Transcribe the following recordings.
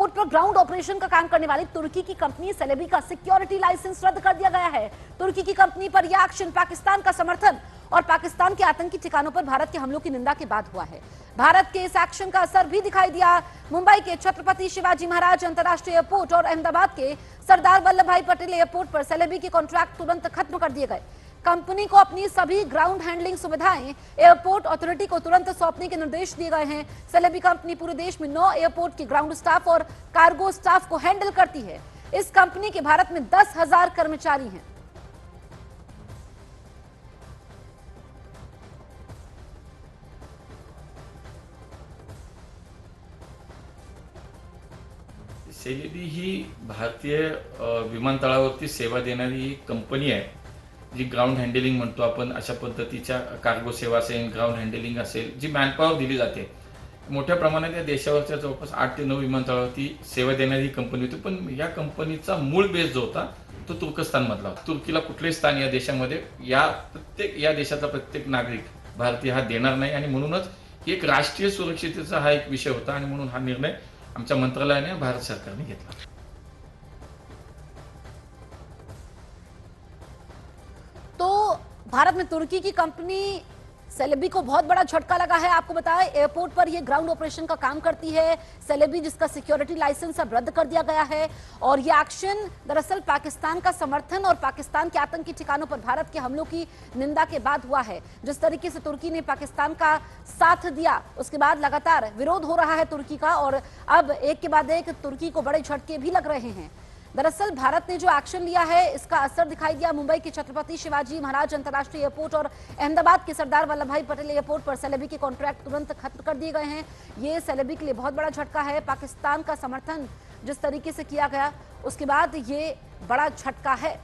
Airport पर ground operation का काम करने वाली तुर्की की कंपनी सेलेबी का सिक्योरिटी लाइसेंस रद्द कर दिया गया है। तुर्की की कंपनी पर यह एक्शन पाकिस्तान का समर्थन और पाकिस्तान के आतंकी ठिकानों पर भारत के हमलों की निंदा के बाद हुआ है। भारत के इस एक्शन का असर भी दिखाई दिया। मुंबई के छत्रपति शिवाजी महाराज अंतर्राष्ट्रीय एयरपोर्ट और अहमदाबाद के सरदार वल्लभ भाई पटेल एयरपोर्ट पर सेलेबी के कॉन्ट्रैक्ट तुरंत खत्म कर दिए गए। कंपनी को अपनी सभी ग्राउंड हैंडलिंग सुविधाएं एयरपोर्ट अथॉरिटी को तुरंत सौंपने के निर्देश दिए गए हैं। सेलेबी कंपनी पूरे देश में 9 एयरपोर्ट के ग्राउंड स्टाफ और कार्गो स्टाफ को हैंडल करती है। इस कंपनी के भारत में 10,000 कर्मचारी हैं। सेलेबी ही भारतीय विमानतळावरती सेवा देणारी ही कंपनी आहे, जी ग्राउंड हँडलिंग म्हणतो आपण अशा पद्धतीच्या कार्गो सेवा असेल, ग्राउंड हँडलिंग असेल, जी मॅनपॉवर दिली जाते। मोठ्या प्रमाणात या देशावरच्या जवळपास 8 ते 9 विमानतळावरती सेवा देणारी ही कंपनी होती। पण या कंपनीचा मूळ बेस जो होता तो तुर्कस्तानमधला होता। तुर्कीला कुठलेही स्थान या देशामध्ये या देशाचा प्रत्येक नागरिक भारतीय हा देणार नाही आणि म्हणूनच एक राष्ट्रीय सुरक्षिततेचा हा एक विषय होता आणि म्हणून हा निर्णय आमच्या मंत्रालयाने भारत सरकारने घेतला। तो भारत में तुर्की की कंपनी सेलेबी को बहुत बड़ा झटका लगा है। आपको बताएं, एयरपोर्ट पर ये ग्राउंड ऑपरेशन का काम करती है सेलेबी, जिसका सिक्योरिटी लाइसेंस अब रद्द कर दिया गया है। और ये एक्शन दरअसल पाकिस्तान का समर्थन और पाकिस्तान के आतंकी ठिकानों पर भारत के हमलों की निंदा के बाद हुआ है। जिस तरीके से तुर्की ने पाकिस्तान का साथ दिया, उसके बाद लगातार विरोध हो रहा है तुर्की का, और अब एक के बाद एक तुर्की को बड़े झटके भी लग रहे हैं। दरअसल भारत ने जो एक्शन लिया है, इसका असर दिखाई दिया। मुंबई के छत्रपति शिवाजी महाराज अंतर्राष्ट्रीय एयरपोर्ट और अहमदाबाद के सरदार वल्लभ भाई पटेल एयरपोर्ट पर सेलेबी के कॉन्ट्रैक्ट तुरंत खत्म कर दिए गए हैं। ये सेलेबी के लिए बहुत बड़ा झटका है। पाकिस्तान का समर्थन जिस तरीके से किया गया, उसके बाद ये बड़ा झटका है।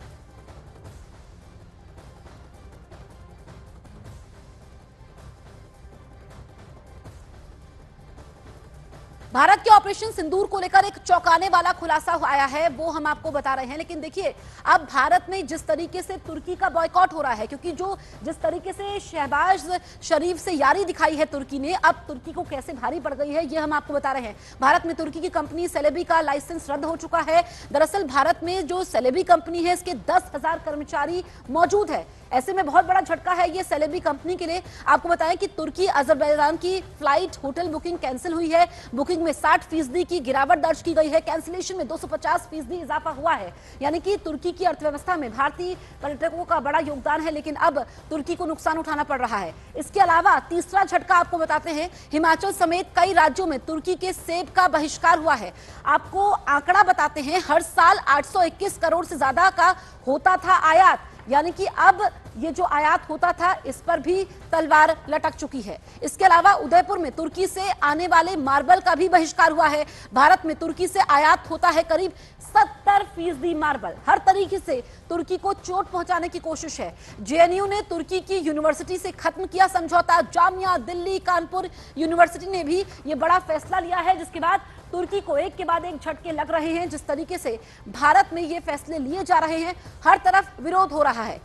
भारत के ऑपरेशन सिंदूर को लेकर एक चौंकाने वाला खुलासा आया है, वो हम आपको बता रहे हैं। लेकिन देखिए, अब भारत में जिस तरीके से तुर्की का बॉयकॉट हो रहा है, क्योंकि जिस तरीके से शहबाज शरीफ से यारी दिखाई है तुर्की ने, अब तुर्की को कैसे भारी पड़ गई है, ये हम आपको बता रहे हैं। भारत में तुर्की की कंपनी सेलेबी का लाइसेंस रद्द हो चुका है। दरअसल भारत में जो सेलेबी कंपनी है, इसके 10,000 कर्मचारी मौजूद है। ऐसे में बहुत बड़ा झटका है ये सेलेबी कंपनी के लिए। आपको बताएं कि तुर्की अजरबैजान की फ्लाइट होटल बुकिंग कैंसिल हुई है। बुकिंग में 60% की गिरावट दर्ज की गई है। कैंसिलेशन में 250% इजाफा हुआ है। यानी कि तुर्की की अर्थव्यवस्था में भारतीय पर्यटकों का बड़ा योगदान है, लेकिन अब तुर्की को नुकसान उठाना पड़ रहा है। इसके अलावा तीसरा झटका आपको बताते हैं, हिमाचल समेत कई राज्यों में तुर्की के सेब का बहिष्कार हुआ है। आपको आंकड़ा बताते हैं, हर साल 821 करोड़ से ज्यादा का होता था आयात, यानी कि अब ये जो आयात होता था, इस पर भी तलवार लटक चुकी है। इसके अलावा उदयपुर में तुर्की से आने वाले मार्बल का भी बहिष्कार हुआ है। भारत में तुर्की से आयात होता है करीब 70% मार्बल। हर तरीके से तुर्की को चोट पहुंचाने की कोशिश है। जेएनयू ने तुर्की की यूनिवर्सिटी से खत्म किया समझौता। जामिया दिल्ली कानपुर यूनिवर्सिटी ने भी ये बड़ा फैसला लिया है, जिसके बाद तुर्की को एक के बाद एक झटके लग रहे हैं। जिस तरीके से भारत में ये फैसले लिए जा रहे हैं, हर तरफ विरोध हो रहा है।